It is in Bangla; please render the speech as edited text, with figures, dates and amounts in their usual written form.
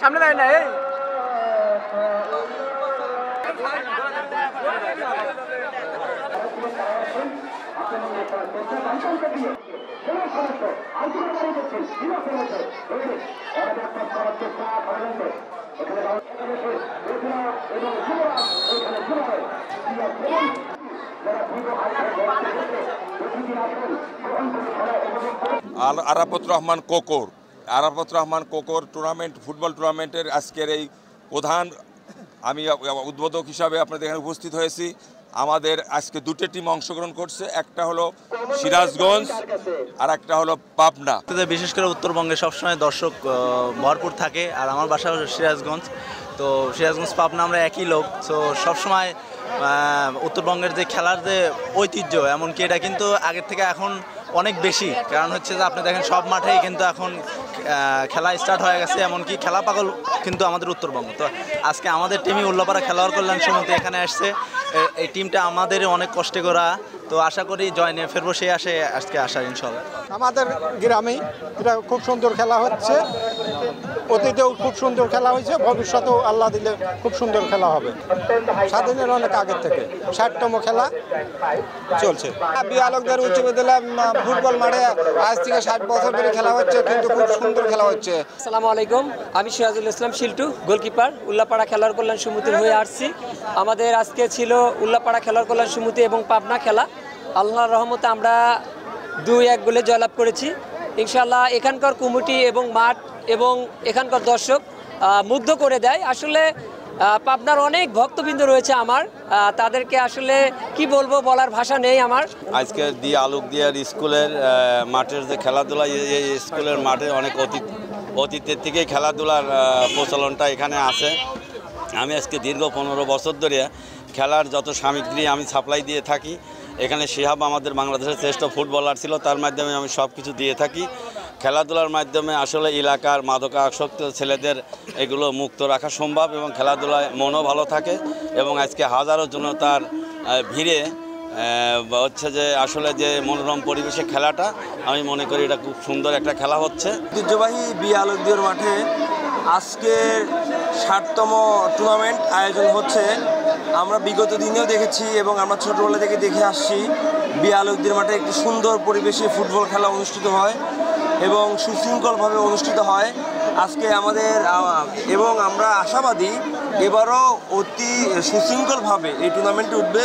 সামনে দাঁড়ায় না এই আরাফাত রহমান কোকর টুর্নামেন্ট ফুটবল টুর্নামেন্টের আজকের এই প্রধান আমি উদ্বোধক হিসাবে আপনাদের এখানে উপস্থিত হয়েছি। আমাদের আজকে দুটো টিম অংশগ্রহণ করছে, একটা হলো সিরাজগঞ্জ আর একটা হলো পাবনা। বিশেষ করে উত্তরবঙ্গে সবসময় দর্শক ভরপুর থাকে, আর আমার বাসা হলো সিরাজগঞ্জ। তো সিরাজগঞ্জ পাবনা আমরা একই লোক, তো সবসময় উত্তরবঙ্গের যে খেলার যে ঐতিহ্য, এমনকি এটা কিন্তু আগের থেকে এখন অনেক বেশি। কারণ হচ্ছে যে আপনি দেখেন সব মাঠেই কিন্তু এখন খেলা স্টার্ট হয়ে গেছে, এমনকি খেলা পাগল কিন্তু আমাদের উত্তরবঙ্গ। তো আজকে আমাদের টিমই উল্লাপাড়া খেলোয়াড় কল্যাণ সমিতি এখানে আসছে। এই টিমটা আমাদের অনেক কষ্টে করা, তো আশা করি জয় নিয়ে ফেরবো, সেই আসে আজকে আসা ইনশাল্লাহ। আমাদের গ্রামেই এটা খুব সুন্দর খেলা হচ্ছে, অতীতেও খুব সুন্দর খেলা হয়েছে, ভবিষ্যতেও আল্লাহ দিলে খুব সুন্দর খেলা হবে। স্বাধীনের অনেক আগের থেকে 60তম খেলা চলছে। বিয়ালকদের উচ্চ বিদ্যালয় ফুটবল মাঠে আজ থেকে 60 বছর ধরে খেলা হচ্ছে, কিন্তু খুব সুন্দর খেলা হচ্ছে। আসসালামু আলাইকুম, আমি সিরাজুল ইসলাম শিল্টু, গোলকিপার, উল্লাপাড়া খেলোয়াড় কল্যাণ সমিতির হয়ে আসছি। আমাদের আজকে ছিল উল্লাপাড়া খেলোয়াড় কল্যাণ সমিতি এবং পাবনা খেলা। আল্লাহর রহমতে আমরা 2-1 গোলে জয়লাভ করেছি। ইনশাআল্লাহ এখানকার কমিটি এবং মাঠ এবং এখানকার দর্শক মুগ্ধ করে দেয়। আসলে পাবনার অনেক ভক্তবৃন্দ রয়েছে আমার, তাদেরকে আসলে কি বলবো, বলার ভাষা নেই আমার। আজকে আলোকদিয়ার স্কুলের মাঠের যে খেলাধুলা, এই স্কুলের মাঠে অনেক অতীতের থেকেই খেলাধুলার প্রচলনটা এখানে আছে। আমি আজকে দীর্ঘ 15 বছর ধরে খেলার যত সামগ্রী আমি সাপ্লাই দিয়ে থাকি। এখানে শিহাব আমাদের বাংলাদেশের শ্রেষ্ঠ ফুটবলার ছিল, তার মাধ্যমে আমি সব কিছু দিয়ে থাকি। খেলাধুলার মাধ্যমে আসলে এলাকার মাদকাসক্ত ছেলেদের এগুলো মুক্ত রাখা সম্ভব এবং খেলাধুলায় মনও ভালো থাকে। এবং আজকে হাজারো জনতার ভিড়ে হচ্ছে যে আসলে যে মনোরম পরিবেশে খেলাটা, আমি মনে করি এটা খুব সুন্দর একটা খেলা হচ্ছে। ঐতিহ্যবাহী আলোকদিয়ার মাঠে আজকে 60তম টুর্নামেন্ট আয়োজন হচ্ছে। আমরা বিগত দিনেও দেখেছি এবং আমরা ছোটোবেলা থেকে দেখে আসছি আলোকদিয়ার মাঠে একটি সুন্দর পরিবেশে ফুটবল খেলা অনুষ্ঠিত হয় এবং সুশৃঙ্খলভাবে অনুষ্ঠিত হয় আজকে আমাদের, এবং আমরা আশাবাদী এবারও অতি সুশৃঙ্খলভাবে এই টুর্নামেন্টে উঠবে।